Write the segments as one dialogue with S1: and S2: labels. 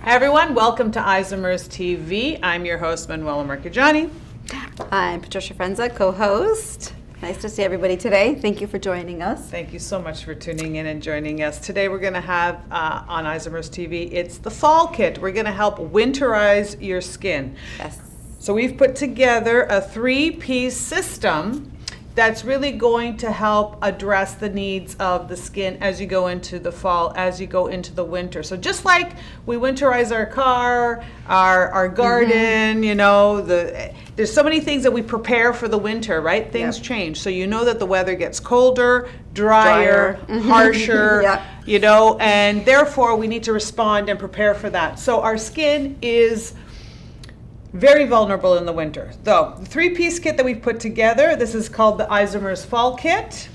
S1: Hi everyone, welcome to Isomers TV. I'm your host, Manuela Mercajani.
S2: I'm Patricia Frenza, co-host. Nice to see everybody today. Thank you for joining us.
S1: Thank you so much for tuning in and joining us. Today we're going to have on Isomers TV, it's the fall kit. We're going to help winterize your skin.
S2: Yes.
S1: So we've put together a 3-piece system that's really going to help address the needs of the skin as you go into the fall, as you go into the winter. So just like we winterize our car, our garden, you know, there's so many things that we prepare for the winter, right? Things change. So you know that the weather gets colder, drier, harsher, you know, and therefore we need to respond and prepare for that. So our skin is very vulnerable in the winter. Though, the 3-piece kit that we've put together, this is called the Isomers Fall Kit.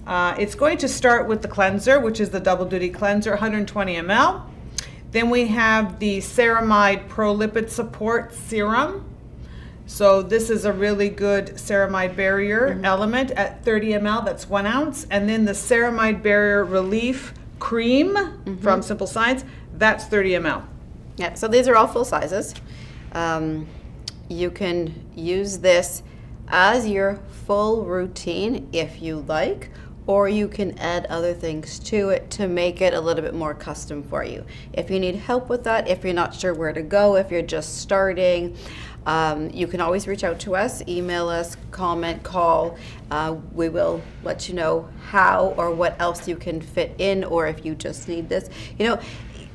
S1: It's going to start with the cleanser, which is the double duty cleanser, 120 ml. Then we have the Ceramide Pro Lipid Support Serum. So this is a really good ceramide barrier element at 30 ml, that's 1 ounce. And then the Ceramide Barrier Relief Cream from Simple Science, that's 30 ml.
S2: Yeah, so these are all full sizes. You can use this as your full routine if you like, or you can add other things to it to make it a little bit more custom for you. If you need help with that, if you're not sure where to go, if you're just starting, you can always reach out to us, email us, comment, call. We will let you know how or what else you can fit in, or if you just need this. You know,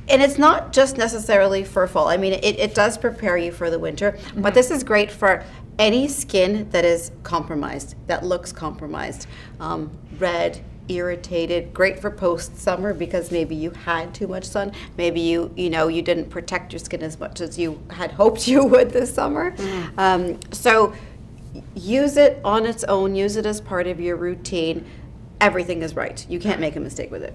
S2: and it's not just necessarily for fall. I mean, it does prepare you for the winter, but this is great for any skin that is compromised, that looks compromised. Red, irritated, great for post-summer because maybe you had too much sun. Maybe you didn't protect your skin as much as you had hoped you would this summer. So use it on its own, use it as part of your routine. Everything is right. You can't make a mistake with it.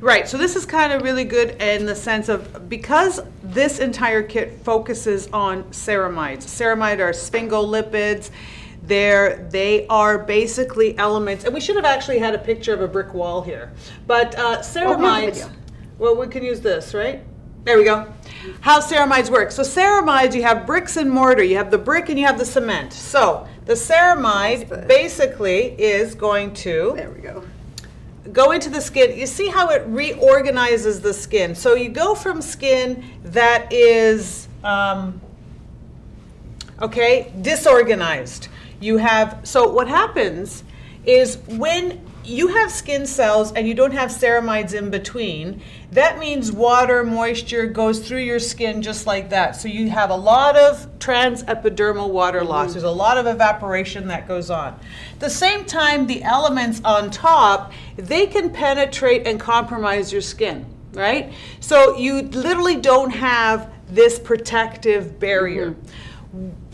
S1: Right, so this is kind of really good in the sense of, because this entire kit focuses on ceramides. Ceramide are sphingolipids. They are basically elements, and we should have actually had a picture of a brick wall here. But ceramides, well, we can use this, right? There we go. How ceramides work. So ceramides, you have bricks and mortar. You have the brick and you have the cement. So the ceramide basically is going to,
S2: there we
S1: go into the skin. You see how it reorganizes the skin. So you go from skin that is, disorganized. So what happens is when you have skin cells and you don't have ceramides in between, that means water, moisture goes through your skin just like that. So you have a lot of transepidermal water loss. There's a lot of evaporation that goes on. At the same time, the elements on top, they can penetrate and compromise your skin, right? So you literally don't have this protective barrier.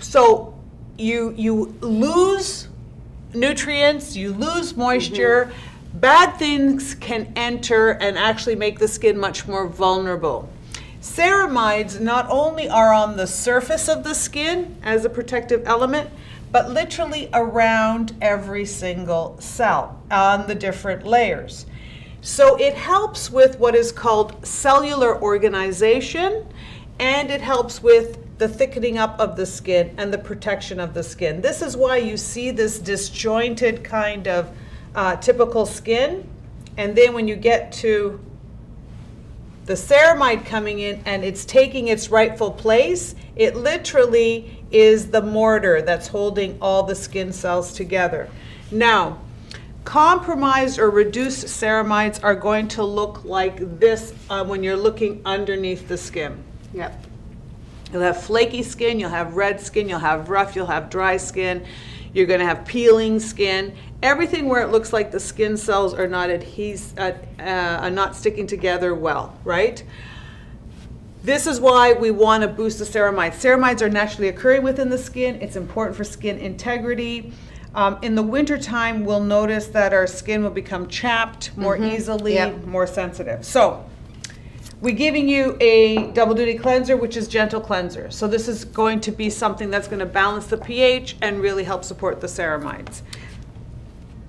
S1: So you lose nutrients, you lose moisture, bad things can enter and actually make the skin much more vulnerable. Ceramides not only are on the surface of the skin as a protective element, but literally around every single cell on the different layers. So it helps with what is called cellular organization, and it helps with the thickening up of the skin and the protection of the skin. This is why you see this disjointed kind of typical skin. And then when you get to the ceramide coming in and it's taking its rightful place, it literally is the mortar that's holding all the skin cells together. Now, compromised or reduced ceramides are going to look like this when you're looking underneath the skin.
S2: Yep.
S1: You'll have flaky skin, you'll have red skin, you'll have rough, you'll have dry skin, you're going to have peeling skin. Everything where it looks like the skin cells are not not sticking together well, right? This is why we want to boost the ceramides. Ceramides are naturally occurring within the skin. It's important for skin integrity. In the wintertime, we'll notice that our skin will become chapped more easily, more sensitive. So we're giving you a double duty cleanser, which is gentle cleanser. So this is going to be something that's going to balance the pH and really help support the ceramides.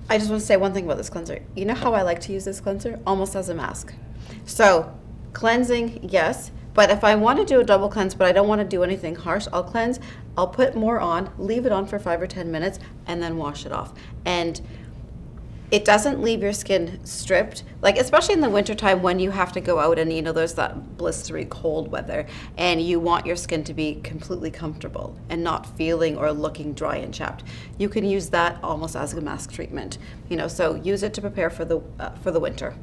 S2: I just want to say one thing about this cleanser. You know how I like to use this cleanser? Almost as a mask. So cleansing, yes, But if I want to do a double cleanse, but I don't want to do anything harsh, I'll cleanse, I'll put more on, leave it on for 5 or 10 minutes, and then wash it off. And it doesn't leave your skin stripped, like especially in the wintertime when you have to go out and, you know, there's that blistery cold weather and you want your skin to be completely comfortable and not feeling or looking dry and chapped. You can use that almost as a mask treatment, you know, so use it to prepare for the winter.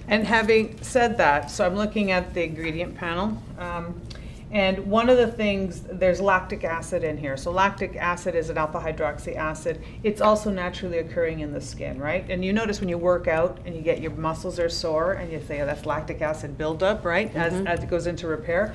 S1: And having said that, so I'm looking at the ingredient panel, and one of the things, there's lactic acid in here. So lactic acid is an alpha hydroxy acid. It's also naturally occurring in the skin, right? And you notice when you work out and you get your muscles are sore and you say, oh, that's lactic acid buildup, right? As it goes into repair.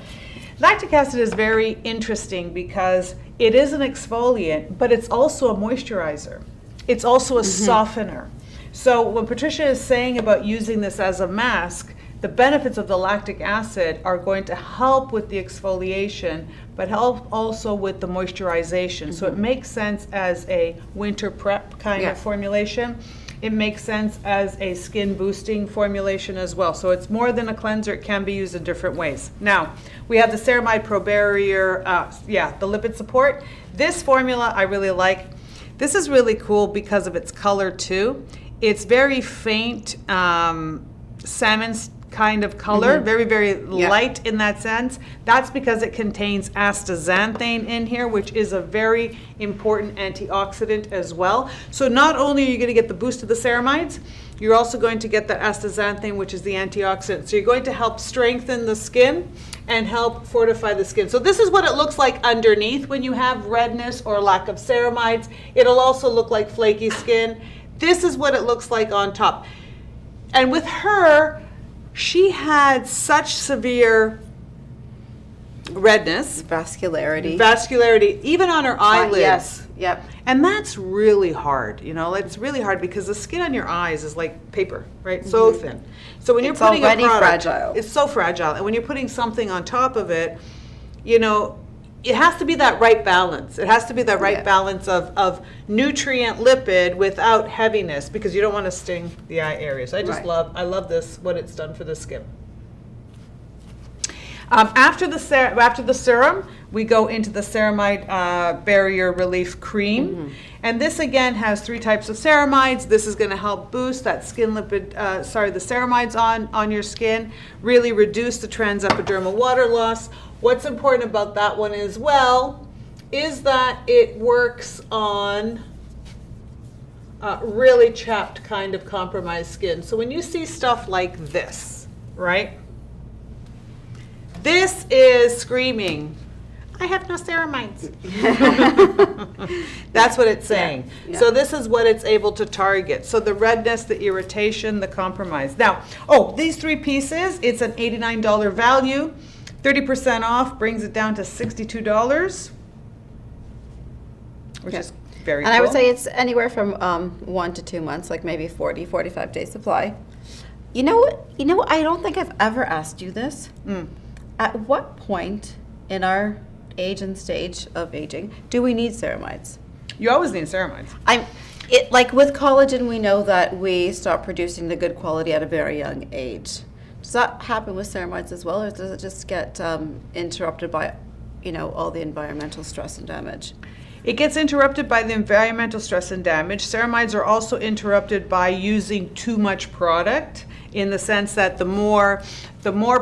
S1: Lactic acid is very interesting because it is an exfoliant, but it's also a moisturizer. It's also a softener. So when Patricia is saying about using this as a mask, the benefits of the lactic acid are going to help with the exfoliation, but help also with the moisturization. So it makes sense as a winter prep kind of formulation. It makes sense as a skin boosting formulation as well. So it's more than a cleanser, it can be used in different ways. Now, we have the Ceramide Pro Barrier, the lipid support. This formula I really like. This is really cool because of its color too. It's very faint, salmon kind of color, very, very light in that sense. That's because it contains astaxanthin in here, which is a very important antioxidant as well. So not only are you going to get the boost of the ceramides, you're also going to get the astaxanthin, which is the antioxidant. So you're going to help strengthen the skin and help fortify the skin. So this is what it looks like underneath when you have redness or lack of ceramides. It'll also look like flaky skin. This is what it looks like on top. And with her, she had such severe redness. Vascularity, even on her eyelids.
S2: Yes, yep.
S1: And that's really hard, you know, it's really hard because the skin on your eyes is like paper, right? So thin. So when you're putting a product,
S2: fragile.
S1: It's so fragile. And when you're putting something on top of it, you know, it has to be that right balance. It has to be that right balance of nutrient lipid without heaviness, because you don't want to sting the eye area. So I love this, what it's done for the skin. After the serum, we go into the Ceramide Barrier Relief Cream. And this again has 3 types of ceramides. This is going to help boost that skin lipid, the ceramides on your skin, really reduce the transepidermal water loss. What's important about that one as well is that it works on really chapped kind of compromised skin. So when you see stuff like this, right? This is screaming, I have no ceramides. That's what it's saying. Yeah. So this is what it's able to target. So the redness, the irritation, the compromise. Now, these 3 pieces, it's an $89 value. 30% off brings it down to $62, which is very cool.
S2: And I would say it's anywhere from 1 to 2 months, like maybe 40, 45 days supply. You know what? I don't think I've ever asked you this. At what point in our age and stage of aging do we need ceramides?
S1: You always need ceramides.
S2: Like with collagen, we know that we stop producing the good quality at a very young age. Does that happen with ceramides as well, or does it just get interrupted by, all the environmental stress and damage?
S1: It gets interrupted by the environmental stress and damage. Ceramides are also interrupted by using too much product, in the sense that the more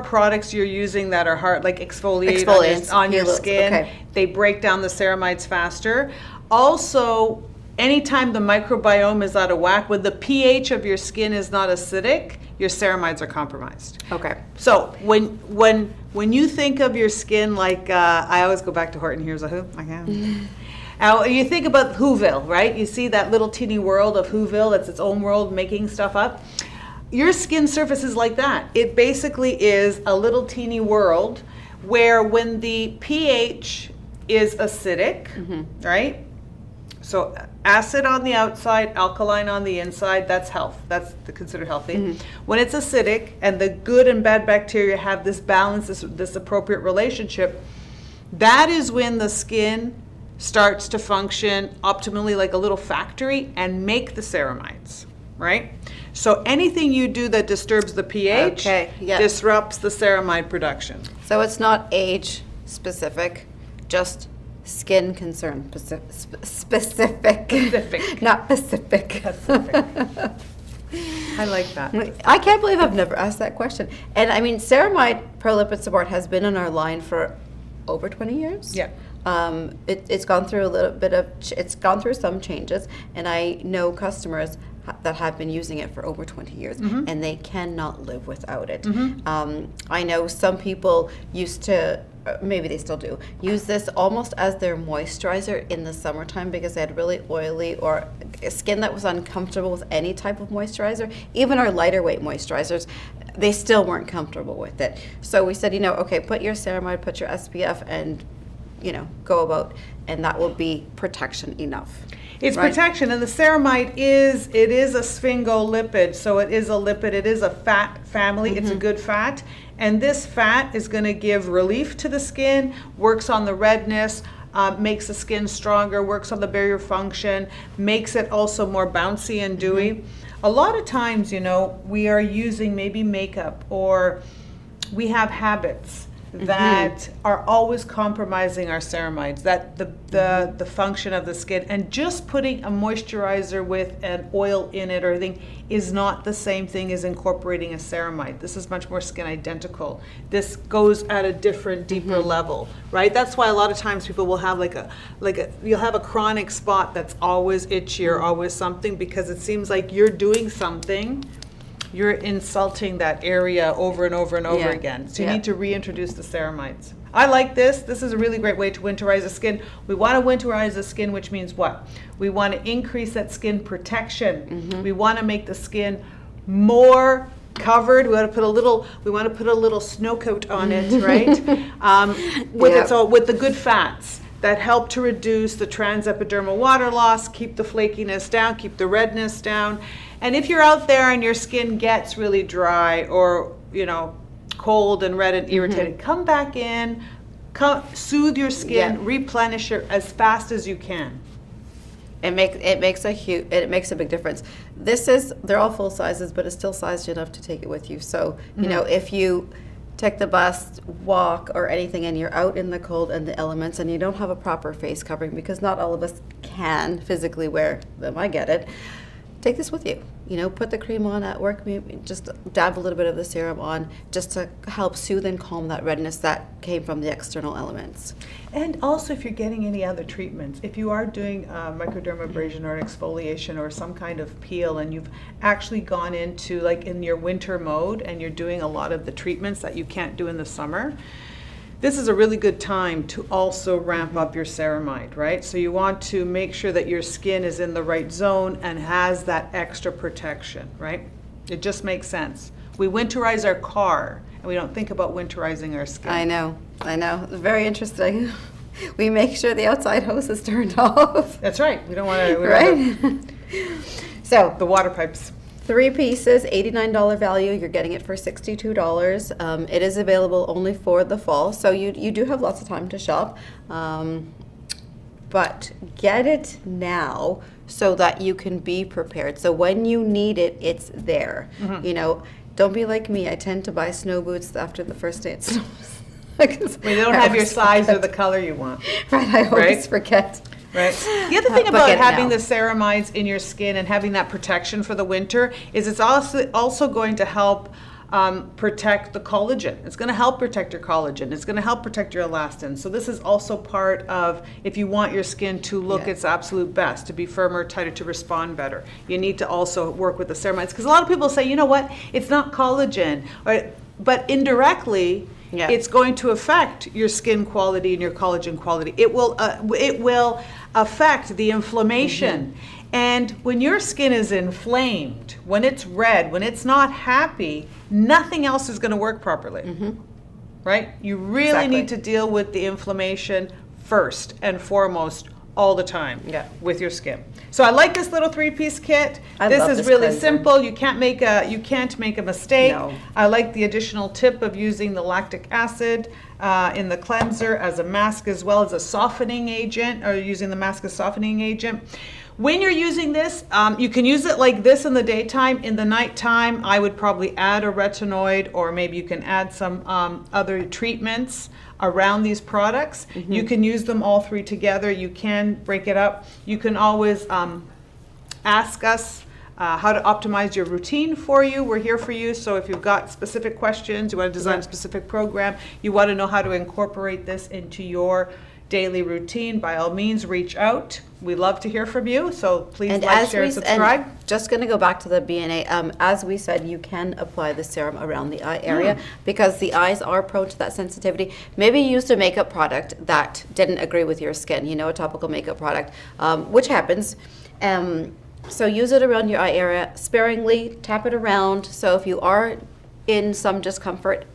S1: products you're using that are hard, like exfoliants on your skin, they break down the ceramides faster. Also, anytime the microbiome is out of whack, when the pH of your skin is not acidic, your ceramides are compromised.
S2: Okay.
S1: So when you think of your skin, like I always go back to Horton Hears a Who. I can. Now you think about Whoville, right? You see that little teeny world of Whoville. That's its own world making stuff up. Your skin surface is like that. It basically is a little teeny world where when the pH is acidic, right? So acid on the outside, alkaline on the inside, that's health. That's considered healthy. When it's acidic and the good and bad bacteria have this balance, this appropriate relationship, that is when the skin starts to function optimally like a little factory and make the ceramides, right? So anything you do that disturbs the pH
S2: Okay, yeah.
S1: disrupts the ceramide production.
S2: So it's not age specific, just skin concern specific.
S1: Specific.
S2: Not Pacific.
S1: I like that.
S2: I can't believe I've never asked that question. And I mean, ceramide pro-lipid support has been in our line for over 20 years.
S1: Yeah.
S2: It's gone through a little bit of, it's gone through some changes, and I know customers that have been using it for over 20 years, and they cannot live without it. I know some people used to, maybe they still do, use this almost as their moisturizer in the summertime because they had really oily or skin that was uncomfortable with any type of moisturizer. Even our lighter weight moisturizers, they still weren't comfortable with it. So we said, okay, put your ceramide, put your SPF, and go about, and that will be protection enough.
S1: It's
S2: right?
S1: protection, and the ceramide is a sphingolipid, so it is a lipid, it is a fat family, it's a good fat, and this fat is going to give relief to the skin, works on the redness, makes the skin stronger, works on the barrier function, makes it also more bouncy and dewy. A lot of times, we are using maybe makeup, or we have habits that are always compromising our ceramides, that the function of the skin, and just putting a moisturizer with an oil in it or anything is not the same thing as incorporating a ceramide. This is much more skin identical. This goes at a different, deeper level, right? That's why a lot of times people will have you'll have a chronic spot that's always itchy or always something, because it seems like you're doing something, you're insulting that area over and over and over again. So you need to reintroduce the ceramides. I like this. This is a really great way to winterize the skin. We want to winterize the skin, which means what? We want to increase that skin protection. We want to make the skin more covered. We want to put a little snow coat on it, right? With the good fats that help to reduce the transepidermal water loss, keep the flakiness down, keep the redness down. And if you're out there and your skin gets really dry or, cold and red and irritated, come back in, soothe your skin, replenish it as fast as you can.
S2: It makes a big difference. They're all full sizes, but it's still sized enough to take it with you. So, if you take the bus, walk, or anything, and you're out in the cold and the elements, and you don't have a proper face covering, because not all of us can physically wear them, I get it, take this with you. Put the cream on at work, maybe just dab a little bit of the serum on, just to help soothe and calm that redness that came from the external elements.
S1: And also, if you're getting any other treatments, if you are doing microdermabrasion or exfoliation or some kind of peel, and you've actually gone into in your winter mode and you're doing a lot of the treatments that you can't do in the summer, this is a really good time to also ramp up your ceramide, right? So you want to make sure that your skin is in the right zone and has that extra protection, right? It just makes sense. We winterize our car, and we don't think about winterizing our skin.
S2: I know. Very interesting. We make sure the outside hose is turned off.
S1: That's right. We don't want to.
S2: Right? So
S1: the water pipes.
S2: 3 pieces, $89 value. You're getting it for $62. It is available only for the fall, so you do have lots of time to shop. But get it now so that you can be prepared. So when you need it, it's there. Don't be like me. I tend to buy snow boots after the first day it snows.
S1: They don't have your size or the color you want.
S2: Right, I always forget.
S1: Right. The other thing about having the ceramides in your skin and having that protection for the winter is it's also going to help protect the collagen. It's going to help protect your collagen. It's going to help protect your elastin. So this is also part of, if you want your skin to look its absolute best, to be firmer, tighter, to respond better, you need to also work with the ceramides. Because a lot of people say, you know what, it's not collagen, but indirectly, it's going to affect your skin quality and your collagen quality. It will affect the inflammation. And when your skin is inflamed, when it's red, when it's not happy, nothing else is going to work properly. Right? You really need to deal with the inflammation first and foremost all the time with your skin. So I like this little 3-piece kit. This is really simple. You can't make a mistake.
S2: No.
S1: I like the additional tip of using the lactic acid in the cleanser as a mask, as well as a softening agent, or using the mask as softening agent. When you're using this, you can use it like this in the daytime. In the nighttime, I would probably add a retinoid, or maybe you can add some other treatments around these products. You can use them all three together. You can break it up. You can always ask us how to optimize your routine for you. We're here for you. So if you've got specific questions, you want to design a specific program, you want to know how to incorporate this into your daily routine, by all means reach out. We love to hear from you, so please like, share, and subscribe.
S2: Just going to go back to the BNA. As we said, you can apply the serum around the eye area because the eyes are prone to that sensitivity. Maybe you used a makeup product that didn't agree with your skin, you know, a topical makeup product, which happens. So use it around your eye area sparingly, tap it around. So if you are in some discomfort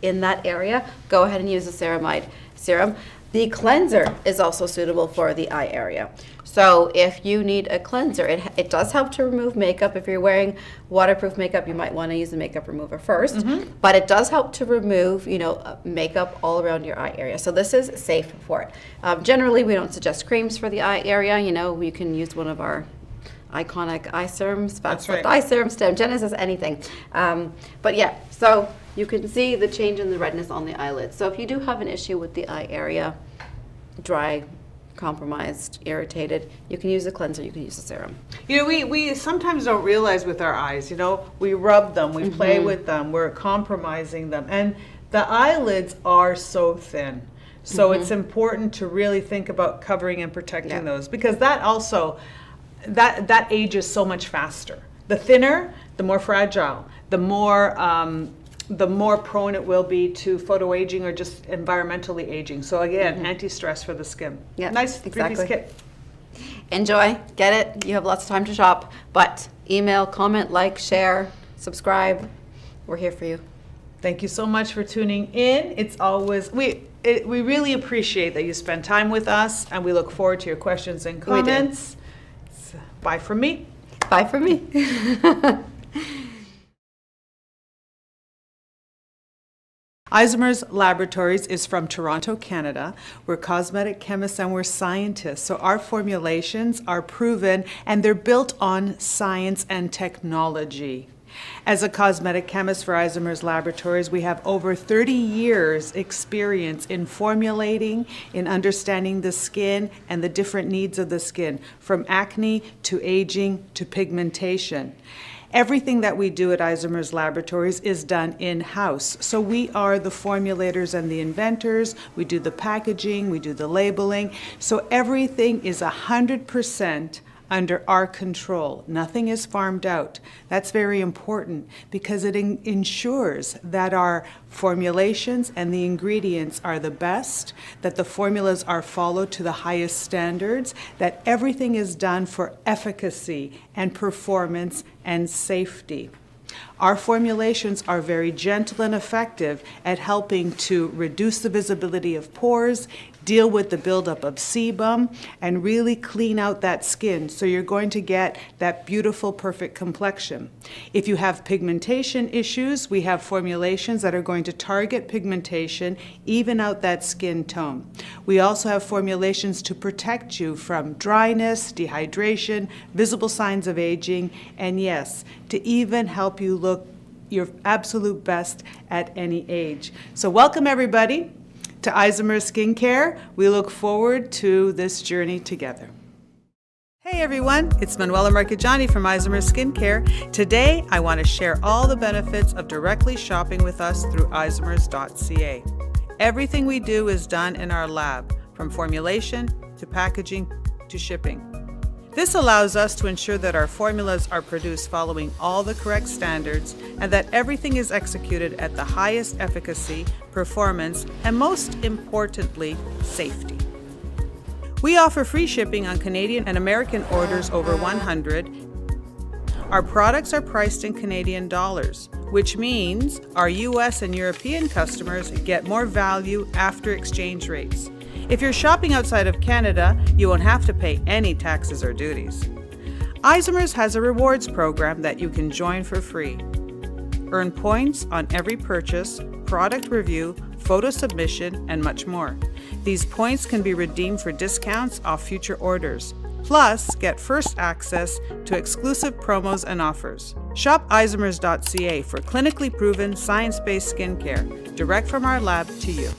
S2: in that area, go ahead and use the ceramide serum. The cleanser is also suitable for the eye area. So if you need a cleanser, it does help to remove makeup. If you're wearing waterproof makeup, you might want to use the makeup remover first. But it does help to remove, you know, makeup all around your eye area. So this is safe for it. Generally, we don't suggest creams for the eye area. You know, we can use one of our iconic eye serums, Fast Lift eye serum, Stem Genesis, anything. But yeah, so you can see the change in the redness on the eyelids. So if you do have an issue with the eye area, dry, compromised, irritated, you can use a cleanser, you can use a serum.
S1: You know, we sometimes don't realize with our eyes, you know, we rub them, we play with them, we're compromising them. And the eyelids are so thin. So it's important to really think about covering and protecting those, because that also, that ages so much faster. The thinner, the more fragile, the more prone it will be to photoaging or just environmentally aging. So again, anti-stress for the skin.
S2: Yeah,
S1: nice three-piece kit.
S2: Enjoy, get it. You have lots of time to shop, but email, comment, like, share, subscribe. We're here for you.
S1: Thank you so much for tuning in. It's always, we really appreciate that you spend time with us, and we look forward to your questions and comments. Bye from me.
S2: Bye from me.
S1: Isomers Laboratories is from Toronto, Canada. We're cosmetic chemists and we're scientists. So our formulations are proven and they're built on science and technology. As a cosmetic chemist for Isomers Laboratories, we have over 30 years experience in formulating, in understanding the skin and the different needs of the skin, from acne to aging to pigmentation. Everything that we do at Isomers Laboratories is done in-house. So we are the formulators and the inventors. We do the packaging, we do the labeling. So everything is 100% under our control. Nothing is farmed out. That's very important because it ensures that our formulations and the ingredients are the best, that the formulas are followed to the highest standards, that everything is done for efficacy and performance and safety. Our formulations are very gentle and effective at helping to reduce the visibility of pores, deal with the buildup of sebum, and really clean out that skin so you're going to get that beautiful, perfect complexion. If you have pigmentation issues, we have formulations that are going to target pigmentation, even out that skin tone. We also have formulations to protect you from dryness, dehydration, visible signs of aging, and yes, to even help you look your absolute best at any age. So welcome everybody to Isomers Skincare. We look forward to this journey together. Hey everyone, it's Manuela Marchigiani from Isomers Skincare. Today I want to share all the benefits of directly shopping with us through isomers.ca. Everything we do is done in our lab, from formulation to packaging to shipping. This allows us to ensure that our formulas are produced following all the correct standards and that everything is executed at the highest efficacy, performance, and most importantly, safety. We offer free shipping on Canadian and American orders over 100. Our products are priced in Canadian dollars, which means our US and European customers get more value after exchange rates. If you're shopping outside of Canada, you won't have to pay any taxes or duties. Isomers has a rewards program that you can join for free. Earn points on every purchase, product review, photo submission, and much more. These points can be redeemed for discounts off future orders. Plus, get first access to exclusive promos and offers. Shop isomers.ca for clinically proven, science-based skincare, direct from our lab to you.